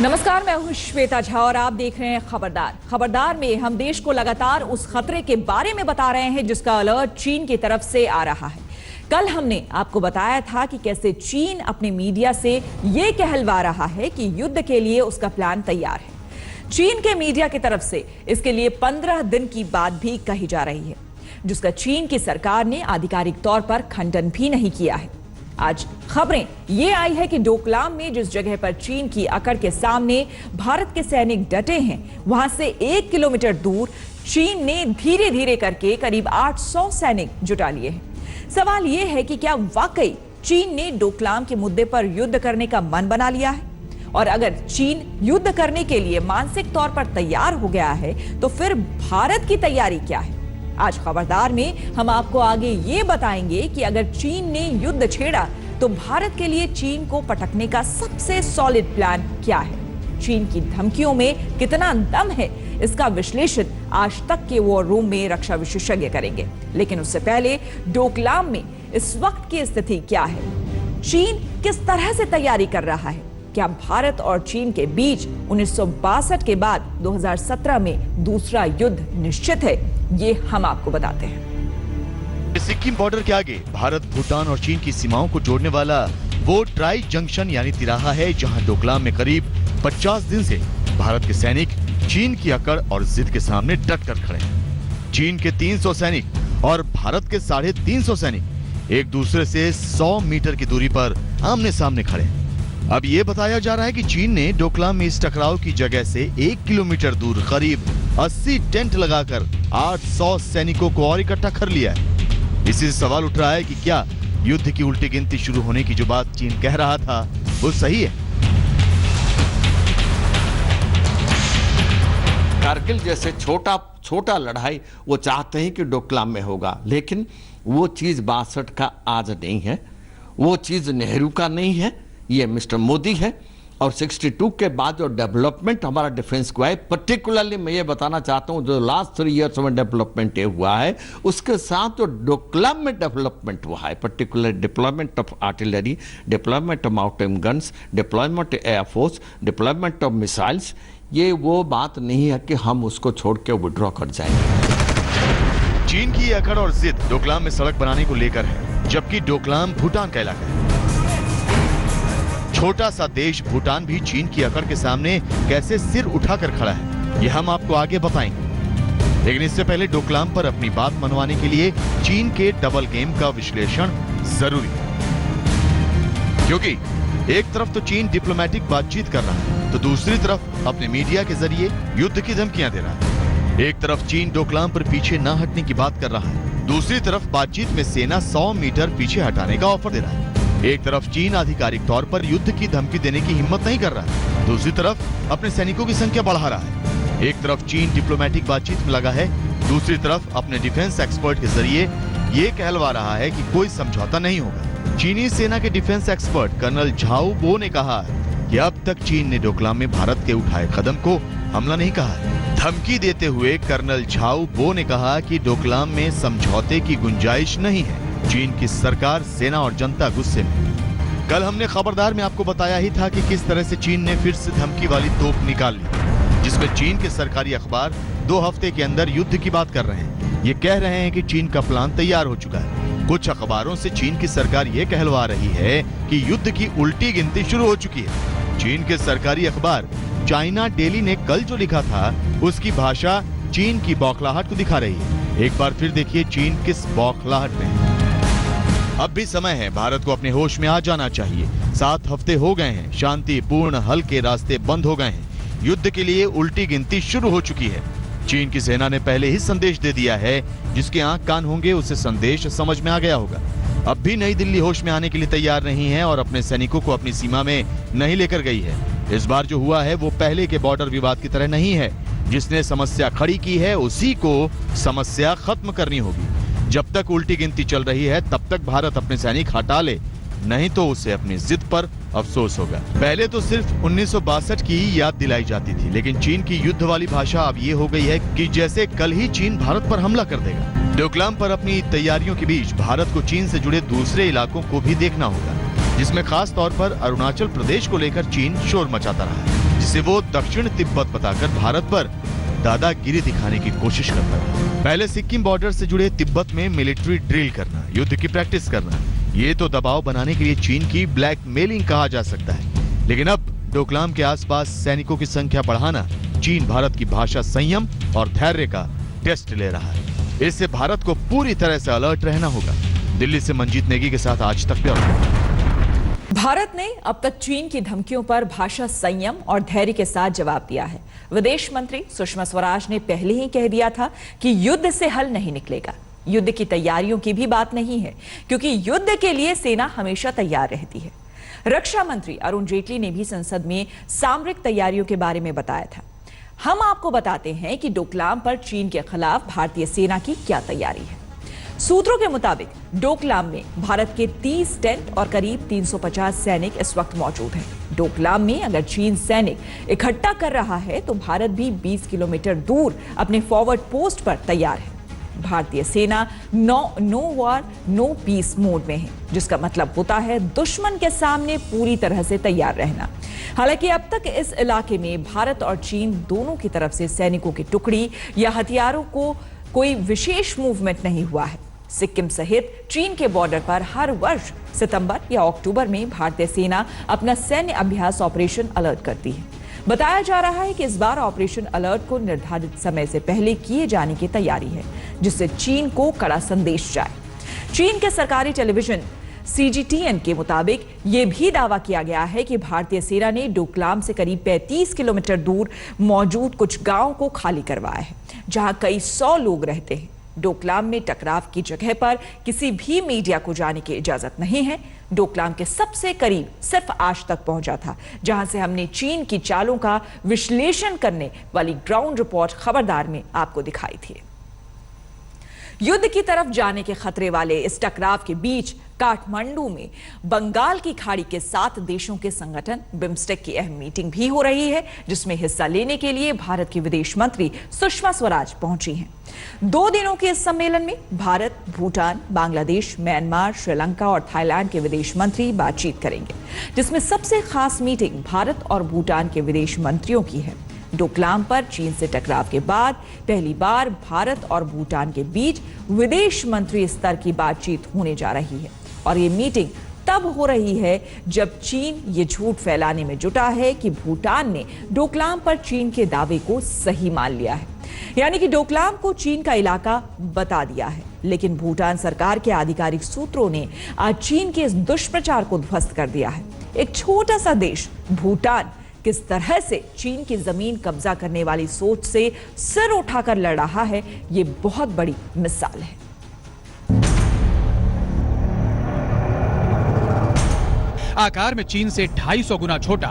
नमस्कार, मैं हूं श्वेता झा और आप देख रहे हैं खबरदार। खबरदार में हम देश को लगातार उस खतरे के बारे में बता रहे हैं जिसका अलर्ट चीन की तरफ से आ रहा है। कल हमने आपको बताया था कि कैसे चीन अपने मीडिया से यह कहलवा रहा है कि युद्ध के लिए उसका प्लान तैयार है। चीन के मीडिया की तरफ से इसके लिए 15 दिन की बात भी कही जा रही है, जिसका चीन की सरकार ने आधिकारिक तौर पर खंडन भी नहीं किया है। आज खबरें ये आई है कि डोकलाम में जिस जगह पर चीन की अकड़ के सामने भारत के सैनिक डटे हैं, वहां से 1 किलोमीटर दूर चीन ने धीरे धीरे करके करीब 800 सैनिक जुटा लिए हैं। सवाल यह है कि क्या वाकई चीन ने डोकलाम के मुद्दे पर युद्ध करने का मन बना लिया है? और अगर चीन युद्ध करने के लिए मानसिक तौर पर तैयार हो गया है, तो फिर भारत की तैयारी क्या है? आज खबरदार में हम आपको आगे ये बताएंगे कि अगर चीन ने युद्ध छेड़ा तो भारत के लिए चीन को पटकने का सबसे सॉलिड प्लान क्या है। चीन की धमकियों में कितना दम है, इसका विश्लेषण आज तक के वॉर रूम में रक्षा विशेषज्ञ करेंगे। लेकिन उससे पहले डोकलाम में इस वक्त की स्थिति क्या है, चीन किस तरह से तैयारी कर रहा है, क्या भारत और चीन के बीच 1962 के बाद 2017 में दूसरा युद्ध निश्चित है, ये हम आपको बताते हैं। सिक्किम बॉर्डर के आगे भारत, भूटान और चीन की सीमाओं को जोड़ने वाला वो ट्राई जंक्शन यानी तिराहा है, जहां डोकलाम में करीब 50 दिन से भारत के सैनिक चीन की अकड़ और जिद के सामने डट कर खड़े हैं। चीन के 300 सैनिक और भारत के 350 सैनिक एक दूसरे से 100 मीटर की दूरी पर आमने सामने खड़े हैं। अब ये बताया जा रहा है कि चीन ने डोकलाम में इस टकराव की जगह से 1 किलोमीटर दूर करीब 80 टेंट लगाकर 800 सैनिकों को और इकट्ठा कर लिया है। इसी से सवाल उठ रहा है कि क्या युद्ध की उल्टी गिनती शुरू होने की जो बात चीन कह रहा था वो सही है? कारगिल जैसे छोटा लड़ाई वो चाहते हैं कि डोकलाम में होगा, लेकिन वो चीज 62 का आज नहीं है, वो चीज नेहरू का नहीं है, ये मिस्टर मोदी है। और 62 के बाद जो डेवलपमेंट हमारा डिफेंस को है, पर्टिकुलरली मैं ये बताना चाहता हूँ जो लास्ट 3 इयर्स में डेवलपमेंट ये हुआ है, उसके साथ जो डोकलाम में डेवलपमेंट हुआ है, particular deployment of artillery, deployment of mountain guns, deployment of air force, deployment of missiles, ये वो बात नहीं है कि हम उसको छोड़ के विड्रॉ कर जाएंगे। चीन की अकड़ और जिद डोकलाम में सड़क बनाने को लेकर है, जबकि डोकलाम भूटान का इलाका है। छोटा सा देश भूटान भी चीन की अकड़ के सामने कैसे सिर उठाकर खड़ा है, ये हम आपको आगे बताएंगे। लेकिन इससे पहले डोकलाम पर अपनी बात मनवाने के लिए चीन के डबल गेम का विश्लेषण जरूरी है, क्योंकि एक तरफ तो चीन डिप्लोमेटिक बातचीत कर रहा है, तो दूसरी तरफ अपने मीडिया के जरिए युद्ध की धमकियां दे रहा है। एक तरफ चीन डोकलाम पर पीछे न हटने की बात कर रहा है, दूसरी तरफ बातचीत में सेना 100 मीटर पीछे हटाने का ऑफर दे रहा है। एक तरफ चीन आधिकारिक तौर पर युद्ध की धमकी देने की हिम्मत नहीं कर रहा है, दूसरी तरफ अपने सैनिकों की संख्या बढ़ा रहा है। एक तरफ चीन डिप्लोमेटिक बातचीत में लगा है, दूसरी तरफ अपने डिफेंस एक्सपर्ट के जरिए ये कहलवा रहा है कि कोई समझौता नहीं होगा। चीनी सेना के डिफेंस एक्सपर्ट कर्नल झाओ बो ने कहा कि अब तक चीन ने डोकलाम में भारत के उठाए कदम को हमला नहीं कहा है। धमकी देते हुए कर्नल झाओ बो ने कहा कि डोकलाम में समझौते की गुंजाइश नहीं है। चीन की सरकार, सेना और जनता गुस्से में। कल हमने खबरदार में आपको बताया ही था कि किस तरह से चीन ने फिर से धमकी वाली तोप निकाल ली, जिसमें चीन के सरकारी अखबार 2 हफ्ते के अंदर युद्ध की बात कर रहे हैं। ये कह रहे हैं कि चीन का प्लान तैयार हो चुका है। कुछ अखबारों से चीन की सरकार ये कहलवा रही है कि युद्ध की उल्टी गिनती शुरू हो चुकी है। चीन के सरकारी अखबार चाइना डेली ने कल जो लिखा था, उसकी भाषा चीन की बौखलाहट को दिखा रही है। एक बार फिर देखिए चीन किस बौखलाहट में है। अब भी समय है, भारत को अपने होश में आ जाना चाहिए। 7 हफ्ते हो गए हैं, शांतिपूर्ण हल के रास्ते बंद हो गए हैं, युद्ध के लिए उल्टी गिनती शुरू हो चुकी है। चीन की सेना ने पहले ही संदेश दे दिया है, जिसके आंख कान होंगे उसे संदेश समझ में आ गया होगा। अब भी नई दिल्ली होश में आने के लिए तैयार नहीं है और अपने सैनिकों को अपनी सीमा में नहीं लेकर गई है। इस बार जो हुआ है वो पहले के बॉर्डर विवाद की तरह नहीं है। जिसने समस्या खड़ी की है उसी को समस्या खत्म करनी होगी। जब तक उल्टी गिनती चल रही है तब तक भारत अपने सैनिक हटा ले, नहीं तो उसे अपनी जिद पर अफसोस होगा। पहले तो सिर्फ 1962 की याद दिलाई जाती थी, लेकिन चीन की युद्ध वाली भाषा अब ये हो गई है कि जैसे कल ही चीन भारत पर हमला कर देगा। डोकलाम पर अपनी तैयारियों के बीच भारत को चीन से जुड़े दूसरे इलाकों को भी देखना होगा, जिसमें खास तौर पर अरुणाचल प्रदेश को लेकर चीन शोर मचाता रहा है, जिसे वो दक्षिण तिब्बत बताकर भारत पर दादागिरी दिखाने की कोशिश करता है। पहले सिक्किम बॉर्डर से जुड़े तिब्बत में मिलिट्री ड्रिल करना, युद्ध की प्रैक्टिस करना, ये तो दबाव बनाने के लिए चीन की ब्लैकमेलिंग कहा जा सकता है। लेकिन अब डोकलाम के आसपास सैनिकों की संख्या बढ़ाना चीन भारत की भाषा संयम और धैर्य का टेस्ट ले रहा है। इससे भारत को पूरी तरह से अलर्ट रहना होगा। दिल्ली से मंजीत नेगी के साथ आज तक ब्यूरो। भारत ने अब तक चीन की धमकियों पर भाषा संयम और धैर्य के साथ जवाब दिया है। विदेश मंत्री सुषमा स्वराज ने पहले ही कह दिया था कि युद्ध से हल नहीं निकलेगा। युद्ध की तैयारियों की भी बात नहीं है, क्योंकि युद्ध के लिए सेना हमेशा तैयार रहती है। रक्षा मंत्री अरुण जेटली ने भी संसद में सामरिक तैयारियों के बारे में बताया था। हम आपको बताते हैं कि डोकलाम पर चीन के खिलाफ भारतीय सेना की क्या तैयारी है। सूत्रों के मुताबिक डोकलाम में भारत के 30 टेंट और करीब 350 सैनिक इस वक्त मौजूद हैं। डोकलाम में अगर चीन सैनिक इकट्ठा कर रहा है तो भारत भी 20 किलोमीटर दूर अपने फॉरवर्ड पोस्ट पर तैयार है। भारतीय सेना no war no peace mode में है, जिसका मतलब होता है दुश्मन के सामने पूरी तरह से तैयार रहना। हालांकि अब तक इस इलाके में भारत और चीन दोनों की तरफ से सैनिकों की टुकड़ी या हथियारों को कोई विशेष मूवमेंट नहीं हुआ है। सिक्किम सहित चीन के बॉर्डर पर हर वर्ष सितंबर या अक्टूबर में भारतीय सेना अपना सैन्य अभ्यास ऑपरेशन अलर्ट करती है। बताया जा रहा है कि इस बार ऑपरेशन अलर्ट को निर्धारित समय से पहले किए जाने की तैयारी है, जिससे चीन को कड़ा संदेश जाए। चीन के सरकारी टेलीविजन CGTN के मुताबिक यह भी दावा किया गया है कि भारतीय सेना ने डोकलाम से करीब 35 किलोमीटर दूर मौजूद कुछ गांवों को खाली करवाया है, जहां कई 100 लोग रहते हैं। डोकलाम में टकराव की जगह पर किसी भी मीडिया को जाने की इजाजत नहीं है। डोकलाम के सबसे करीब सिर्फ आज तक पहुंचा था, जहां से हमने चीन की चालों का विश्लेषण करने वाली ग्राउंड रिपोर्ट खबरदार में आपको दिखाई थी। युद्ध की तरफ जाने के खतरे वाले इस टकराव के बीच काठमांडू में बंगाल की खाड़ी के 7 देशों के संगठन बिम्स्टेक की अहम मीटिंग भी हो रही है, जिसमें हिस्सा लेने के लिए भारत की विदेश मंत्री सुषमा स्वराज पहुंची हैं। 2 दिनों के इस सम्मेलन में भारत, भूटान, बांग्लादेश, म्यांमार, श्रीलंका और थाईलैंड के विदेश मंत्री बातचीत करेंगे, जिसमें सबसे खास मीटिंग भारत और भूटान के विदेश मंत्रियों की है। डोकलाम पर चीन से टकराव के बाद पहली बार भारत और भूटान के बीच विदेश मंत्री स्तर की बातचीत होने जा रही है, और ये मीटिंग तब हो रही है जब चीन ये झूठ फैलाने में जुटा है कि भूटान ने डोकलाम पर चीन के दावे को सही मान लिया है, यानी कि डोकलाम को चीन का इलाका बता दिया है। लेकिन भूटान सरकार के आधिकारिक सूत्रों ने आज चीन के इस दुष्प्रचार को ध्वस्त कर दिया है। एक छोटा सा देश भूटान किस तरह से चीन की जमीन कब्जा करने वाली सोच से सिर उठाकर लड़ रहा है, ये बहुत बड़ी मिसाल है। आकार में चीन से 250 गुना छोटा,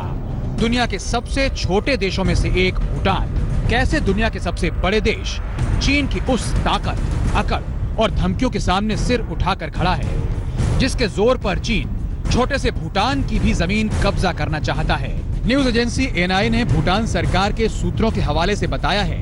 दुनिया के सबसे छोटे देशों में से एक भूटान कैसे दुनिया के सबसे बड़े देश चीन की उस ताकत, अकड़ और धमकियों के सामने सिर उठाकर खड़ा है, जिसके जोर पर चीन छोटे से भूटान की भी जमीन कब्जा करना चाहता है। न्यूज एजेंसी NI ने भूटान सरकार के सूत्रों के हवाले से बताया है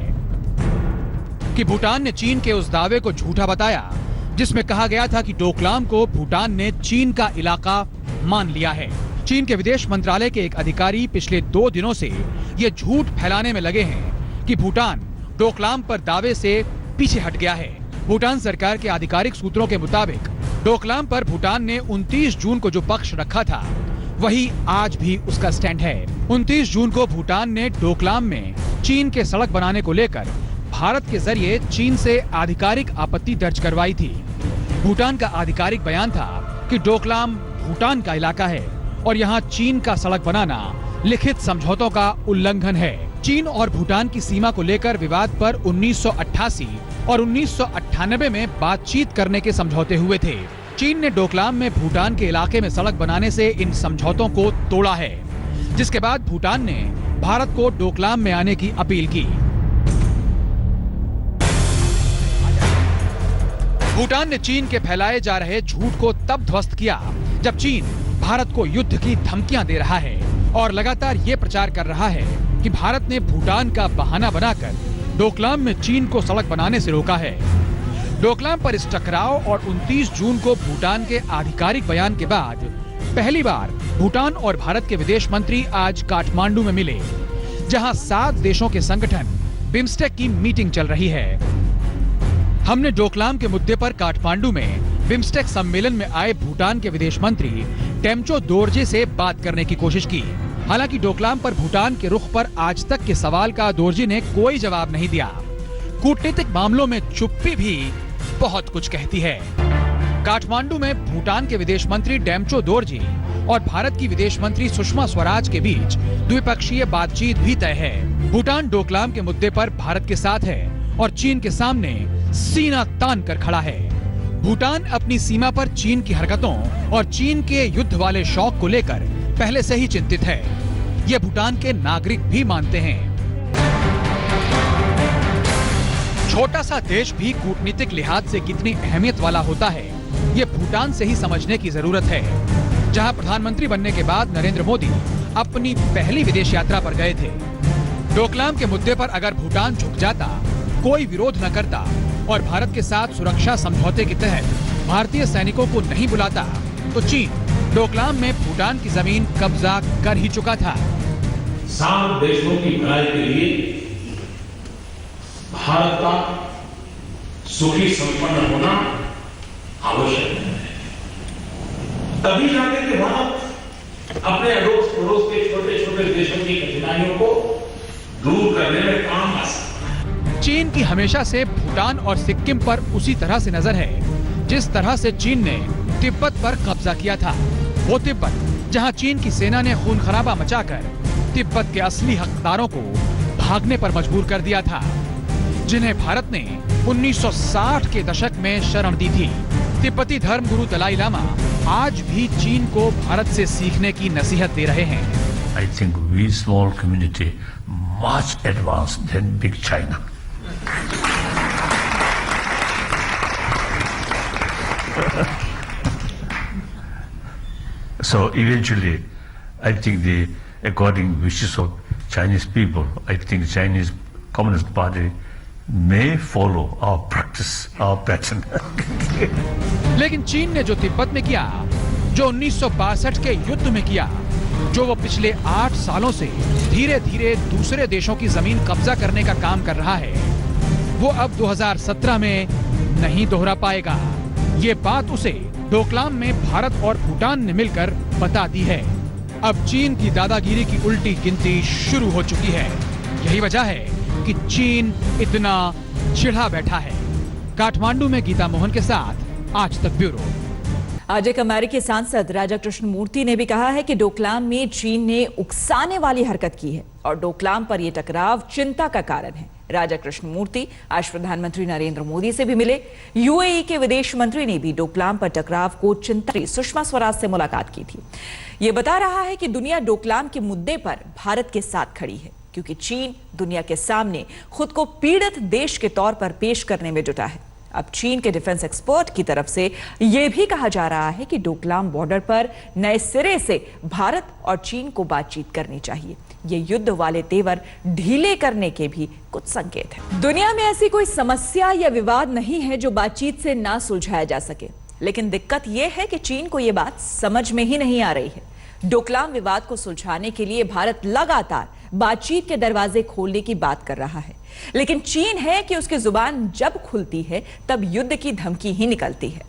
कि भूटान ने चीन के उस दावे को झूठा बताया, जिसमें कहा गया था कि डोकलाम को भूटान ने चीन का इलाका मान लिया है। चीन के विदेश मंत्रालय के एक अधिकारी पिछले 2 दिनों से ये झूठ फैलाने में लगे हैं कि भूटान डोकलाम पर दावे से पीछे हट गया है। भूटान सरकार के आधिकारिक सूत्रों के मुताबिक डोकलाम पर भूटान ने 29 जून को जो पक्ष रखा था, वही आज भी उसका स्टैंड है। 29 जून को भूटान ने डोकलाम में चीन के सड़क बनाने को लेकर भारत के जरिए चीन से आधिकारिक आपत्ति दर्ज करवाई थी। भूटान का आधिकारिक बयान था कि डोकलाम भूटान का इलाका है और यहाँ चीन का सड़क बनाना लिखित समझौतों का उल्लंघन है। चीन और भूटान की सीमा को लेकर विवाद पर 1988 और 1998 में बातचीत करने के समझौते हुए थे। चीन ने डोकलाम में भूटान के इलाके में सड़क बनाने से इन समझौतों को तोड़ा है, जिसके बाद भूटान ने भारत को डोकलाम में आने की अपील की। भूटान ने चीन के फैलाए जा रहे झूठ को तब ध्वस्त किया जब चीन भारत को युद्ध की धमकियां दे रहा है और लगातार ये प्रचार कर रहा है कि भारत ने भूटान का बहाना बनाकर डोकलाम में चीन को सड़क बनाने से रोका है। डोकलाम पर इस टकराव और 29 जून को भूटान के आधिकारिक बयान के बाद पहली बार भूटान और भारत के विदेश मंत्री आज काठमांडू में मिले। जहां 7 देशों के संगठन बिम्स्टेक की मीटिंग चल रही है। हमने डोकलाम के मुद्दे पर काठमांडू में बिम्स्टेक सम्मेलन में आए भूटान के विदेश मंत्री टेम्चो दोरजे से बात करने की कोशिश की। हालांकि डोकलाम पर भूटान के रुख पर आज तक के सवाल का दोरजे ने कोई जवाब नहीं दिया। कूटनीतिक मामलों में चुप्पी भी बहुत कुछ कहती है। काठमांडू में भूटान के विदेश मंत्री डेमचो दोरजी और भारत की विदेश मंत्री सुषमा स्वराज के बीच द्विपक्षीय बातचीत भी तय है। भूटान डोकलाम के मुद्दे पर भारत के साथ है और चीन के सामने सीना तान कर खड़ा है। भूटान अपनी सीमा पर चीन की हरकतों और चीन के युद्ध वाले शौक को लेकर पहले से ही चिंतित है। ये भूटान के नागरिक भी मानते हैं। छोटा सा देश भी कूटनीतिक लिहाज से कितनी अहमियत वाला होता है, ये भूटान से ही समझने की जरूरत है। जहां प्रधानमंत्री बनने के बाद नरेंद्र मोदी अपनी पहली विदेश यात्रा पर गए थे। डोकलाम के मुद्दे पर अगर भूटान झुक जाता, कोई विरोध न करता और भारत के साथ सुरक्षा समझौते के तहत भारतीय सैनिकों को नहीं बुलाता, तो चीन डोकलाम में भूटान की जमीन कब्जा कर ही चुका था। 7 देशों की भलाई के लिए भारत का सुखी संपन्न होना आवश्यक है। तभी जाके कि भारत अपने अड़ोस पड़ोस के छोटे छोटे देशों की कठिनाइयों को दूर करने में काम आ सकता है। चीन की हमेशा से भूटान और सिक्किम पर उसी तरह से नजर है जिस तरह से चीन ने तिब्बत पर कब्जा किया था। वो तिब्बत जहां चीन की सेना ने खून खराबा मचाकर तिब्बत के असली हकदारों को भागने पर मजबूर कर दिया था, जिन्हें भारत ने 1960 के दशक में शरण दी थी। तिब्बती धर्मगुरु दलाई लामा आज भी चीन को भारत से सीखने की नसीहत दे रहे हैं। I think we small community much advanced than big China. So eventually, I think according wishes of Chinese people, I think Chinese Communist Party may follow our practice, our pattern. लेकिन चीन ने जो तिब्बत में किया, जो 1962 के युद्ध में किया, जो वो पिछले 8 सालों से धीरे धीरे दूसरे देशों की जमीन कब्जा करने का काम कर रहा है, वो अब 2017 में नहीं दोहरा पाएगा। ये बात उसे डोकलाम में भारत और भूटान ने मिलकर बता दी है। अब चीन की दादागिरी की उल्टी गिनती शुरू हो चुकी है। यही वजह है कि चीन इतना चिढ़ा बैठा है। काठमांडू में गीता मोहन के साथ आज तक ब्यूरो। आज एक अमेरिकी सांसद राजा कृष्ण मूर्ति ने भी कहा है कि डोकलाम में चीन ने उकसाने वाली हरकत की है और डोकलाम पर यह टकराव चिंता का कारण है। राजा कृष्ण मूर्ति आज प्रधानमंत्री नरेंद्र मोदी से भी मिले। यूएई के विदेश मंत्री ने भी डोकलाम पर टकराव को चिंता सुषमा स्वराज से मुलाकात की थी। ये बता रहा है कि दुनिया डोकलाम के मुद्दे पर भारत के साथ खड़ी है, क्योंकि चीन दुनिया के सामने खुद को पीड़ित देश के तौर पर पेश करने में जुटा है। अब चीन के डिफेंस एक्सपर्ट की तरफ से यह भी कहा जा रहा है कि डोकलाम बॉर्डर पर नए सिरे से भारत और चीन को बातचीत करनी चाहिए। ये युद्ध वाले तेवर ढीले करने के भी कुछ संकेत हैं। दुनिया में ऐसी कोई समस्या या विवाद नहीं है जो बातचीत से ना सुलझाया जा सके, लेकिन दिक्कत यह है कि चीन को यह बात समझ में ही नहीं आ रही है। डोकलाम विवाद को सुलझाने के लिए भारत लगातार बातचीत के दरवाजे खोलने की बात कर रहा है, लेकिन चीन है कि उसकी जुबान जब खुलती है तब युद्ध की धमकी ही निकलती है।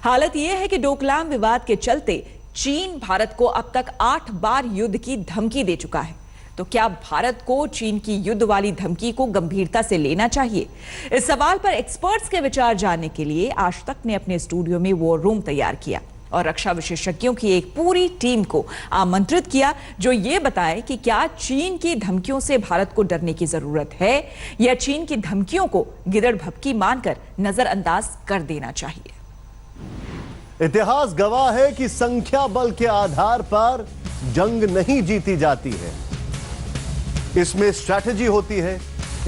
हालत यह है कि डोकलाम विवाद के चलते चीन भारत को अब तक 8 बार युद्ध की धमकी दे चुका है। तो क्या भारत को चीन की युद्ध वाली धमकी को गंभीरता से लेना चाहिए? इस सवाल पर एक्सपर्ट्स के विचार जानने के लिए आज तक ने अपने स्टूडियो में वॉर रूम तैयार किया और रक्षा विशेषज्ञों की एक पूरी टीम को आमंत्रित किया जो ये बताए कि क्या चीन की धमकियों से भारत को डरने की जरूरत है या चीन की धमकियों को गिदड़ भपकी मानकर नजरअंदाज कर देना चाहिए। इतिहास गवाह है कि संख्या बल के आधार पर जंग नहीं जीती जाती है। इसमें स्ट्रैटेजी होती है,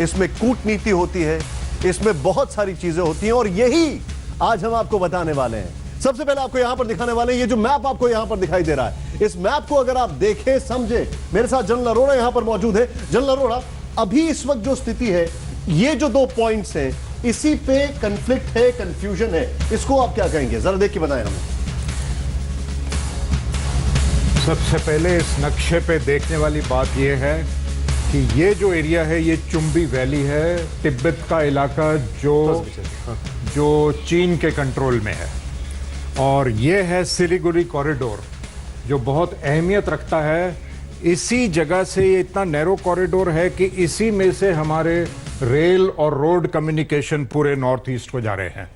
इसमें कूटनीति होती है, इसमें बहुत सारी चीजें होती हैं और यही आज हम आपको बताने वाले हैं। सबसे पहले आपको यहां पर दिखाने वाले हैं, ये जो मैप आपको यहां पर दिखाई दे रहा है, इस मैप को अगर आप देखें समझे, मेरे साथ जनरल अरोड़ा यहां पर मौजूद है। जनरल अरोड़ा, अभी इस वक्त जो स्थिति है, ये जो 2 पॉइंट्स हैं, इसी पे कंफ्लिक्ट है, कंफ्यूजन है, इसको आप क्या कहेंगे? जरा देख के बताएं हमें। सबसे पहले इस नक्शे पे देखने वाली बात यह है कि ये जो एरिया है ये चुम्बी वैली है, तिब्बत का इलाका जो चीन के कंट्रोल में है, और ये है सिलीगुड़ी कॉरिडोर जो बहुत अहमियत रखता है। इसी जगह से ये इतना नैरो कॉरिडोर है कि इसी में से हमारे रेल और रोड कम्युनिकेशन पूरे नॉर्थ ईस्ट को जा रहे हैं।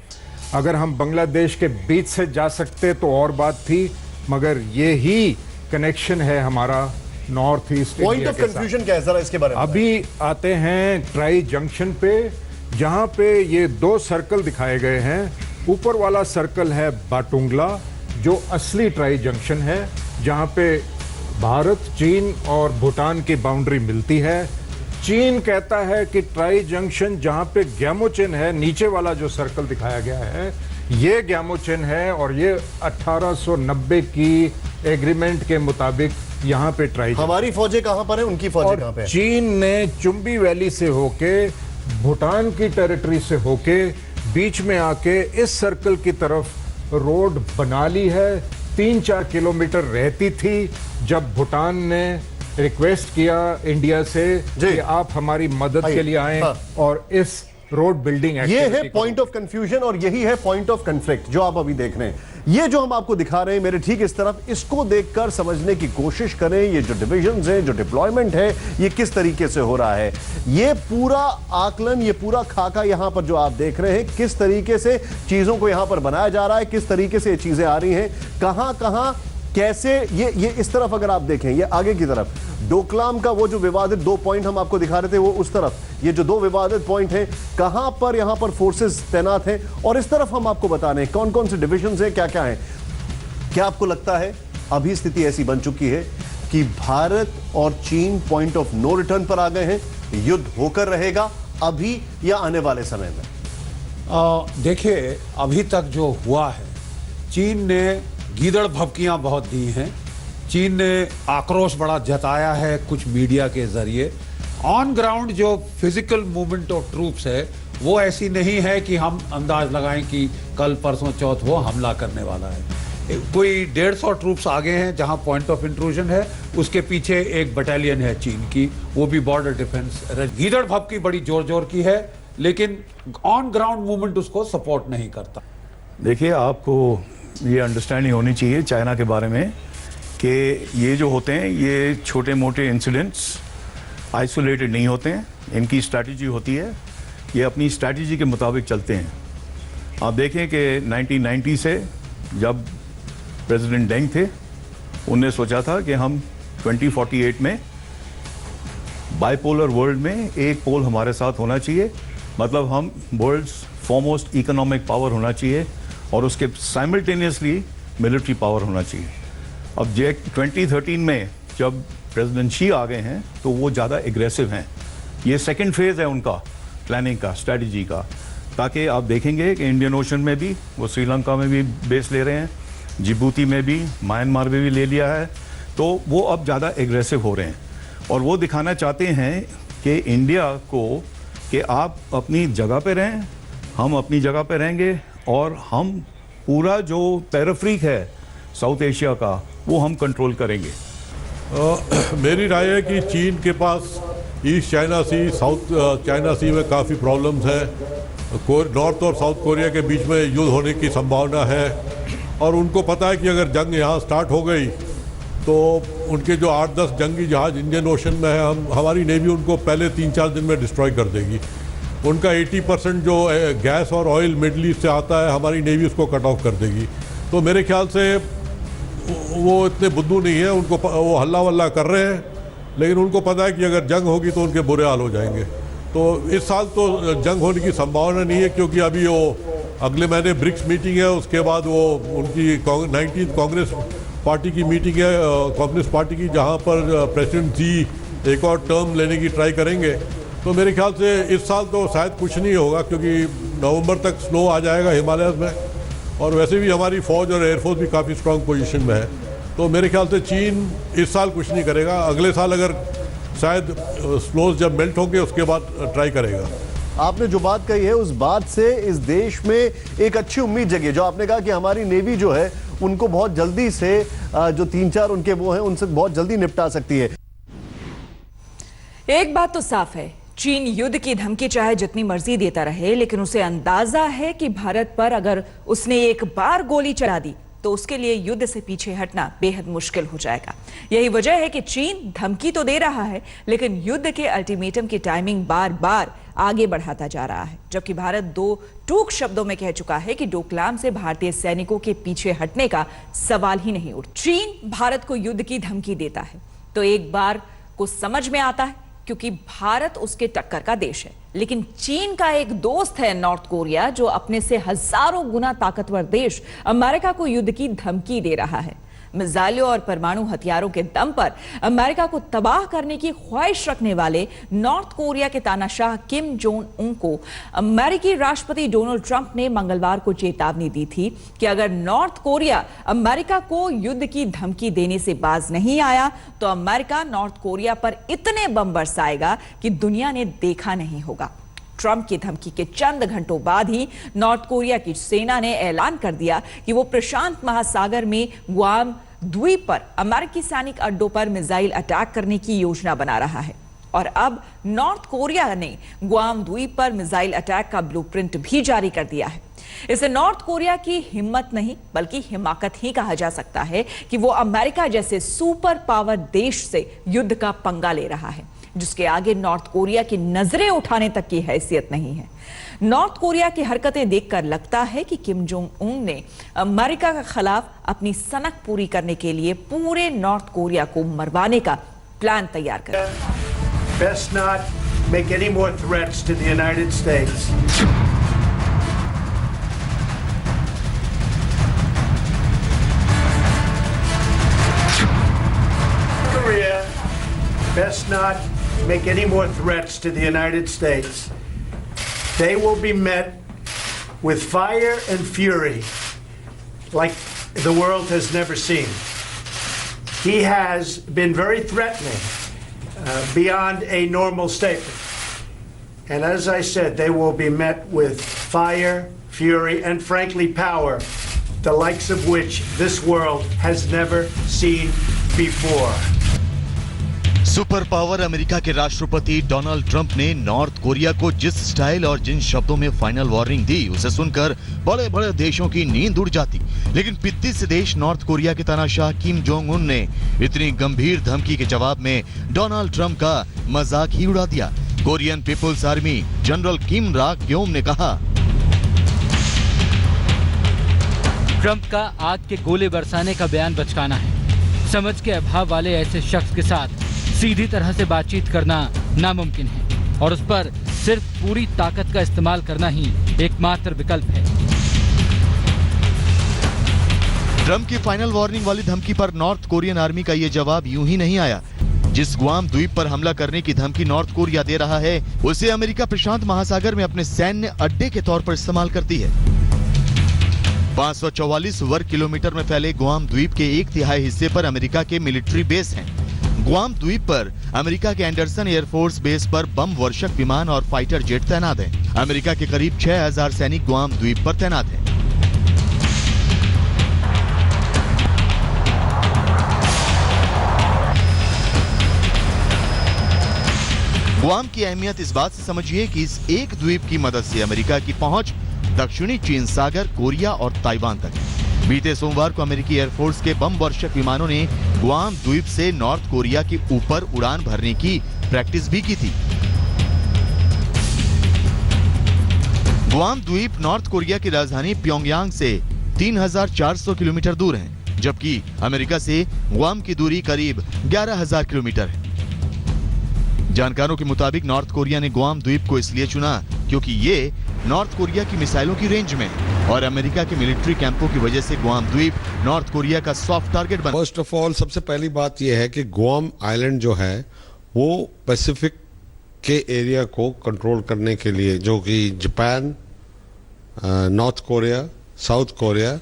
अगर हम बांग्लादेश के बीच से जा सकते तो और बात थी, मगर ये ही कनेक्शन है हमारा north east. Point of confusion क्या है जरा इसके बारे में? अभी आते हैं ट्राई जंक्शन पे, जहां पे ये 2 सर्कल दिखाए गए हैं। ऊपर वाला सर्कल है बाटुंगला जो असली ट्राई जंक्शन है, जहां पे भारत, चीन और भूटान की बाउंड्री मिलती है। चीन कहता है कि ट्राई जंक्शन जहां पे ग्यामोचेन है, नीचे वाला जो सर्कल दिखाया गया है ये ग्यामोचेन है, और ये 1890 की एग्रीमेंट के मुताबिक यहाँ पे ट्राई। हमारी फौजें कहां पर है, उनकी फौजें कहां पे है? चीन ने चुम्बी वैली से होके, भूटान की टेरिटरी से होके, बीच में आके इस सर्कल की तरफ रोड बना ली है। 3-4 किलोमीटर रहती थी जब भूटान ने रिक्वेस्ट किया इंडिया से कि आप हमारी मदद के लिए आएं और इस रोड बिल्डिंग ये है पॉइंट ऑफ कंफ्यूजन और यही है पॉइंट ऑफ कन्फ्लिक्ट जो आप अभी देख रहे हैं। ये जो हम आपको दिखा रहे हैं मेरे ठीक इस तरफ, इसको देखकर समझने की कोशिश करें ये जो डिविजन्स हैं, जो डिप्लॉयमेंट है, ये किस तरीके से हो रहा है। ये पूरा आकलन, ये पूरा खाका यहां पर जो आप देख रहे हैं, किस तरीके से चीजों को यहां पर बनाया जा रहा है, किस तरीके से ये चीजें आ रही हैं, कहां कहां कैसे। ये इस तरफ अगर आप देखें, ये आगे की तरफ डोकलाम का वो जो विवादित 2 पॉइंट हम आपको दिखा रहे थे, वो उस तरफ ये जो 2 विवादित पॉइंट हैं, कहां पर यहां पर फोर्सेस तैनात हैं, और इस तरफ हम आपको बता रहे हैं कौन कौन से डिविजन्स हैं, क्या क्या हैं। क्या आपको लगता है अभी स्थिति ऐसी बन चुकी है कि भारत और चीन पॉइंट ऑफ नो रिटर्न पर आ गए हैं? युद्ध होकर रहेगा अभी या आने वाले समय में? देखिए, अभी तक जो हुआ है, चीन ने गीदड़ भभकियां बहुत दी हैं, चीन ने आक्रोश बड़ा जताया है कुछ मीडिया के जरिए। ऑन ग्राउंड जो फिजिकल मूवमेंट ऑफ ट्रूप्स है वो ऐसी नहीं है कि हम अंदाज लगाएं कि कल परसों चौथ वो हमला करने वाला है। कोई 150 ट्रूप्स आगे हैं जहां पॉइंट ऑफ इंट्रूजन है, उसके पीछे एक बटालियन है चीन की, वो भी बॉर्डर डिफेंस। गीदड़ भभकी बड़ी जोर जोर की है, लेकिन ऑन ग्राउंड मूवमेंट उसको सपोर्ट नहीं करता। देखिए, आपको ये अंडरस्टैंडिंग होनी चाहिए चाइना के बारे में कि ये जो होते हैं ये छोटे मोटे इंसिडेंट्स आइसोलेटेड नहीं होते हैं, इनकी स्ट्रैटेजी होती है, ये अपनी स्ट्रैटेजी के मुताबिक चलते हैं। आप देखें कि 1990 से जब प्रेसिडेंट डेंग थे, उनने सोचा था कि हम 2048 में बाइपोलर वर्ल्ड में एक पोल हमारे साथ होना चाहिए, मतलब हम वर्ल्ड्स फॉरमोस्ट इकोनॉमिक पावर होना चाहिए और उसके साइमल्टेनियसली मिलिट्री पावर होना चाहिए। अब 2013 में जब प्रेसिडेंट शी आ गए हैं तो वो ज़्यादा एग्रेसिव हैं। ये सेकंड फेज है उनका प्लानिंग का, स्ट्रैटेजी का, ताकि आप देखेंगे कि इंडियन ओशन में भी वो श्रीलंका में भी बेस ले रहे हैं, जिबूती में भी, म्यांमार में भी ले लिया है, तो वो अब ज़्यादा एग्रेसिव हो रहे हैं और वो दिखाना चाहते हैं कि इंडिया को कि आप अपनी जगह पे रहें, हम अपनी जगह पे रहेंगे और हम पूरा जो पेरिफेरिक है साउथ एशिया का वो हम कंट्रोल करेंगे। मेरी राय है कि चीन के पास ईस्ट चाइना सी, साउथ चाइना सी में काफ़ी प्रॉब्लम्स है। नॉर्थ और साउथ कोरिया के बीच में युद्ध होने की संभावना है और उनको पता है कि अगर जंग यहाँ स्टार्ट हो गई तो उनके जो 8-10 जंगी जहाज इंडियन ओशन में है, हमारी नेवी उनको पहले 3-4 दिन में डिस्ट्रॉय कर देगी। उनका 80% जो गैस और ऑयल मिडल ईस्ट से आता है, हमारी नेवी उसको कट ऑफ कर देगी। तो मेरे ख्याल से वो इतने बुद्धू नहीं है, उनको वो हल्ला वल्ला कर रहे हैं, लेकिन उनको पता है कि अगर जंग होगी तो उनके बुरे हाल हो जाएंगे। तो इस साल तो जंग होने की संभावना नहीं है, क्योंकि अभी वो अगले महीने ब्रिक्स मीटिंग है, उसके बाद वो उनकी 19th कांग्रेस पार्टी की मीटिंग है, कम्युनिस्ट पार्टी की, जहाँ पर प्रेसिडेंट शी एक और टर्म लेने की ट्राई करेंगे। तो मेरे ख्याल से इस साल तो शायद कुछ नहीं होगा, क्योंकि नवंबर तक स्नो आ जाएगा हिमालय में और वैसे भी हमारी फौज और एयरफोर्स भी काफ़ी स्ट्रांग पोजीशन में है। तो मेरे ख्याल से चीन इस साल कुछ नहीं करेगा, अगले साल अगर शायद स्नोज जब मेल्ट होंगे उसके बाद ट्राई करेगा। आपने जो बात कही है उस बात से इस देश में एक अच्छी उम्मीद जगी, जो आपने कहा कि हमारी नेवी जो है उनको बहुत जल्दी से जो 3-4 उनके वो हैं उनसे बहुत जल्दी निपटा सकती है। एक बात तो साफ है, चीन युद्ध की धमकी चाहे जितनी मर्जी देता रहे, लेकिन उसे अंदाजा है कि भारत पर अगर उसने एक बार गोली चला दी तो उसके लिए युद्ध से पीछे हटना बेहद मुश्किल हो जाएगा। यही वजह है कि चीन धमकी तो दे रहा है, लेकिन युद्ध के अल्टीमेटम की टाइमिंग बार बार आगे बढ़ाता जा रहा है, जबकि भारत दो टूक शब्दों में कह चुका है कि डोकलाम से भारतीय सैनिकों के पीछे हटने का सवाल ही नहीं उठता। चीन भारत को युद्ध की धमकी देता है तो एक बार को समझ में आता है, क्योंकि भारत उसके टक्कर का देश है, लेकिन चीन का एक दोस्त है नॉर्थ कोरिया, जो अपने से हजारों गुना ताकतवर देश अमेरिका को युद्ध की धमकी दे रहा है। मिसाइलों और परमाणु हथियारों के दम पर अमेरिका को तबाह करने की ख्वाहिश रखने वाले नॉर्थ कोरिया के तानाशाह किम जोंग उन को अमेरिकी राष्ट्रपति डोनाल्ड ट्रंप ने मंगलवार को चेतावनी दी थी कि अगर नॉर्थ कोरिया अमेरिका को युद्ध की धमकी देने से बाज नहीं आया तो अमेरिका नॉर्थ कोरिया पर इतने बम बरसाएगा कि दुनिया ने देखा नहीं होगा। ट्रंप की धमकी के चंद घंटों बाद ही नॉर्थ कोरिया की सेना ने ऐलान कर दिया कि वो प्रशांत महासागर में गुआम द्वीप पर अमेरिकी सैनिक अड्डों पर मिसाइल अटैक करने की योजना बना रहा है। और अब नॉर्थ कोरिया ने गुआम द्वीप पर मिसाइल अटैक का ब्लूप्रिंट भी जारी कर दिया है। इसे नॉर्थ कोरिया की हिम्मत नहीं बल्कि हिमाकत ही कहा जा सकता है कि वो अमेरिका जैसे सुपर पावर देश से युद्ध का पंगा ले रहा है, जिसके आगे नॉर्थ कोरिया की नजरें उठाने तक की हैसियत नहीं है। नॉर्थ कोरिया की हरकतें देखकर लगता है कि किम जोंग उन ने अमेरिका के खिलाफ अपनी सनक पूरी करने के लिए पूरे नॉर्थ कोरिया को मरवाने का प्लान तैयार कर दिया। Best not make any more threats to the United States. Korea, best not make any more threats to the United States. They will be met with fire and fury like the world has never seen. He has been very threatening. Beyond a normal statement. And as I said, they will be met with fire, fury, and frankly power, the likes of which this world has never seen before. Super power America के राष्ट्रपति Donald Trump ने north Korea को जिस style और जिन शब्दों में final warning दी, उसे सुनकर बड़े बड़े देशों की नींद उड़ जाती। लेकिन पित्ती से देश नॉर्थ कोरिया के तानाशाह किम जोंग उन ने इतनी गंभीर धमकी के जवाब में डोनाल्ड ट्रंप का मजाक ही उड़ा दिया। कोरियन पीपुल्स आर्मी जनरल किम राक ग्योम ने कहा, ट्रंप का आग के गोले बरसाने का बयान बचकाना है। समझ के अभाव वाले ऐसे शख्स के साथ सीधी तरह से बातचीत करना नामुमकिन है और उस पर सिर्फ पूरी ताकत का इस्तेमाल करना ही एकमात्र विकल्प है। ट्रंप की फाइनल वार्निंग वाली धमकी पर नॉर्थ कोरियन आर्मी का ये जवाब यूं ही नहीं आया। जिस गुआम द्वीप पर हमला करने की धमकी नॉर्थ कोरिया दे रहा है, उसे अमेरिका प्रशांत महासागर में अपने सैन्य अड्डे के तौर पर इस्तेमाल करती है। 544 वर्ग किलोमीटर में फैले गुआम द्वीप के 1/3 हिस्से पर अमेरिका के मिलिट्री बेस हैं। गुआम द्वीप पर अमेरिका के एंडरसन एयरफोर्स बेस पर बम वर्षक विमान और फाइटर जेट तैनात हैं। अमेरिका के करीब 6000 सैनिक गुआम द्वीप पर तैनात हैं। गुआम की अहमियत इस बात से समझिए कि इस एक द्वीप की मदद से अमेरिका की पहुंच दक्षिणी चीन सागर, कोरिया और ताइवान तक है। बीते सोमवार को अमेरिकी एयरफोर्स के बम वर्षक विमानों ने गुआम द्वीप से नॉर्थ कोरिया के ऊपर उड़ान भरने की प्रैक्टिस भी की थी। गुआम द्वीप नॉर्थ कोरिया की राजधानी प्योंगयांग से 3400 किलोमीटर दूर है, जबकि अमेरिका से गुआम की दूरी करीब 11000 किलोमीटर है। जानकारों के मुताबिक नॉर्थ कोरिया ने गुआम द्वीप को इसलिए चुना क्योंकि ये नॉर्थ कोरिया की मिसाइलों की रेंज में और अमेरिका के मिलिट्री कैंपों की वजह से गुआम द्वीप नॉर्थ कोरिया का सॉफ्ट टारगेट बना। फर्स्ट ऑफ ऑल, सबसे पहली बात यह है कि गुआम आइलैंड जो है वो पैसिफिक के एरिया को कंट्रोल करने के लिए, जो कि Japan, north Korea, south Korea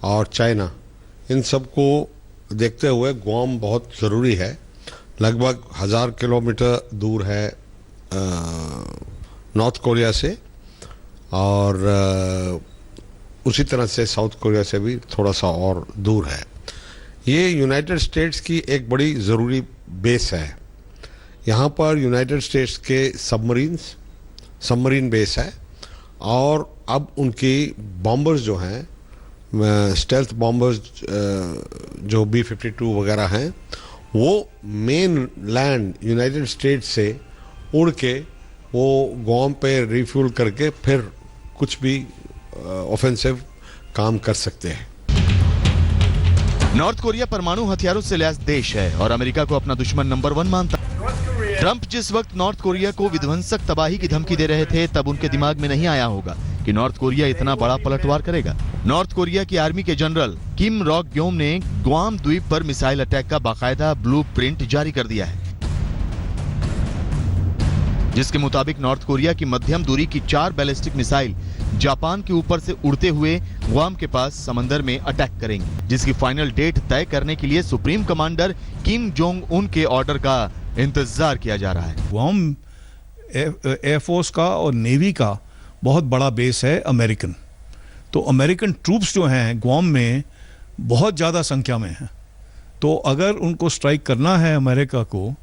और चाइना, इन सब को देखते हुए गुआम बहुत ज़रूरी है। लगभग 1000 किलोमीटर दूर है नॉर्थ कोरिया से और उसी तरह से साउथ कोरिया से भी थोड़ा सा और दूर है। ये यूनाइटेड स्टेट्स की एक बड़ी ज़रूरी बेस है। यहाँ पर यूनाइटेड स्टेट्स के सबमरीन बेस है और अब उनकी बॉम्बर्स जो हैं स्टेल्थ बॉम्बर्स जो B-52 वगैरह हैं वो मेन लैंड यूनाइटेड स्टेट्स से उड़ के वो गुआम पे रिफ्यूल करके फिर कुछ भी ऑफेंसिव काम कर सकते हैं। नॉर्थ कोरिया परमाणु हथियारों से लैस देश है और अमेरिका को अपना दुश्मन नंबर 1 मानता है। ट्रंप जिस वक्त नॉर्थ कोरिया को विध्वंसक तबाही की धमकी दे रहे थे तब उनके दिमाग में नहीं आया होगा कि नॉर्थ कोरिया इतना बड़ा पलटवार करेगा। नॉर्थ कोरिया की आर्मी के जनरल किम रॉक ग्योम ने गुआम द्वीप पर मिसाइल अटैक का बाकायदा ब्लूप्रिंट जारी कर दिया है, जिसके मुताबिक नॉर्थ कोरिया की मध्यम दूरी की 4 बैलिस्टिक मिसाइल जापान के ऊपर से उड़ते हुए गुआम के पास समंदर में अटैक करेंगे, जिसकी फाइनल डेट तय करने के लिए supreme commander Kim Jong Un के ऑर्डर का इंतजार किया जा रहा है। गुआम एयरफोर्स का और नेवी का बहुत बड़ा बेस है अमेरिकन, तो अमेरिकन ट्रूप्स जो हैं गुआम में बहुत ज़्यादा संख्या में हैं। तो अगर उनको स्ट्राइक करना है अमेरिका को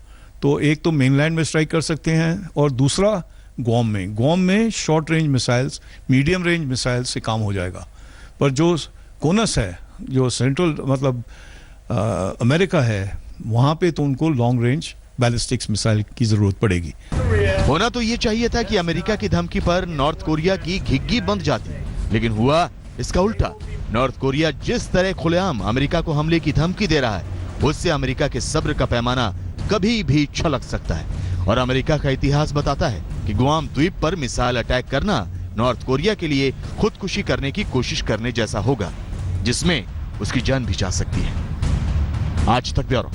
तो एक तो मेनलैंड में स्ट्राइक कर सकते हैं और दूसरा गुआम में short range missiles, medium range missiles से काम हो जाएगा। पर जो कोनस है, जो सेंट्रल मतलब अमेरिका है, वहाँ पे तो उनको लॉन्ग रेंज बैलिस्टिक्स मिसाइल की जरूरत पड़ेगी। होना तो ये चाहिए था कि अमेरिका की धमकी पर नॉर्थ कोरिया की घिग्गी बंद जाती, लेकिन हुआ इसका उल्टा। नॉर्थ कोरिया जिस तरह खुलेआम अमेरिका को हमले की धमकी दे रहा है उससे अमेरिका के सब्र का पैमाना कभी भी छलक सकता है और अमेरिका का इतिहास बताता है कि गुआम द्वीप पर मिसाइल अटैक करना नॉर्थ कोरिया के लिए खुदकुशी करने की कोशिश करने जैसा होगा, जिसमें उसकी जान भी जा सकती है। आज तक ब्यूरो।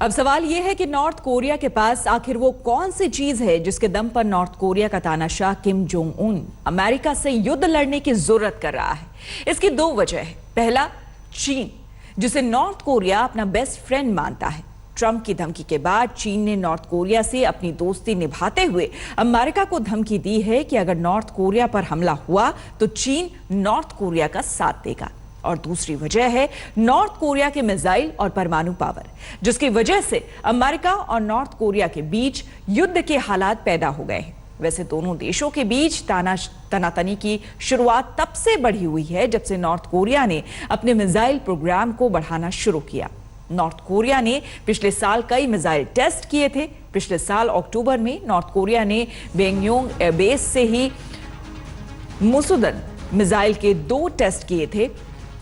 अब सवाल यह है कि नॉर्थ कोरिया के पास आखिर वो कौन सी चीज है जिसके दम पर नॉर्थ कोरिया का तानाशाह किम जोंग उन अमेरिका से युद्ध लड़ने की जरूरत कर रहा है। इसकी 2 वजह है। पहला, चीन, जिसे नॉर्थ कोरिया अपना बेस्ट फ्रेंड मानता है। ट्रंप की धमकी के बाद चीन ने नॉर्थ कोरिया से अपनी दोस्ती निभाते हुए अमेरिका को धमकी दी है कि अगर नॉर्थ कोरिया पर हमला हुआ तो चीन नॉर्थ कोरिया का साथ देगा। और दूसरी वजह है नॉर्थ कोरिया के मिसाइल और परमाणु पावर, जिसकी वजह से अमेरिका और नॉर्थ कोरिया के बीच युद्ध के हालात पैदा हो गए हैं। वैसे दोनों देशों के बीच तनातनी की शुरुआत तब से बढ़ी हुई है जब से नॉर्थ कोरिया ने अपने मिसाइल प्रोग्राम को बढ़ाना शुरू किया। नॉर्थ कोरिया ने पिछले साल कई मिसाइल टेस्ट किए थे। पिछले साल अक्टूबर में नॉर्थ कोरिया ने बेंगयोंग एयरबेस से ही मुसुदन मिसाइल के 2 टेस्ट किए थे।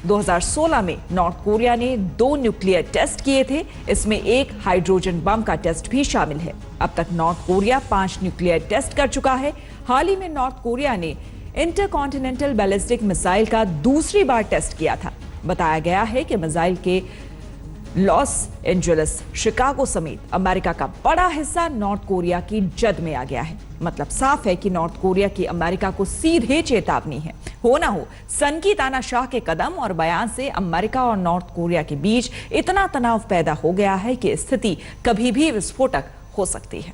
2016 में नॉर्थ कोरिया ने 2 न्यूक्लियर टेस्ट किए थे, इसमें एक हाइड्रोजन बम का टेस्ट भी शामिल है। अब तक नॉर्थ कोरिया 5 न्यूक्लियर टेस्ट कर चुका है। हाल ही में नॉर्थ कोरिया ने इंटरकॉन्टिनेंटल बैलिस्टिक मिसाइल का दूसरी बार टेस्ट किया था। बताया गया है कि मिसाइल के लॉस एंजेलिस, शिकागो समेत अमेरिका का बड़ा हिस्सा नॉर्थ कोरिया की जद में आ गया है। मतलब साफ है कि नॉर्थ कोरिया की अमेरिका को सीधे चेतावनी है। हो ना हो, सन की तानाशाह के कदम और बयान से अमेरिका और नॉर्थ कोरिया के बीच इतना तनाव पैदा हो गया है कि स्थिति कभी भी विस्फोटक हो सकती है।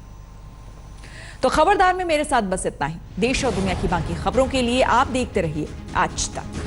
तो खबरदार में मेरे साथ बस इतना ही। देश और दुनिया की बाकी खबरों के लिए आप देखते रहिए आज तक।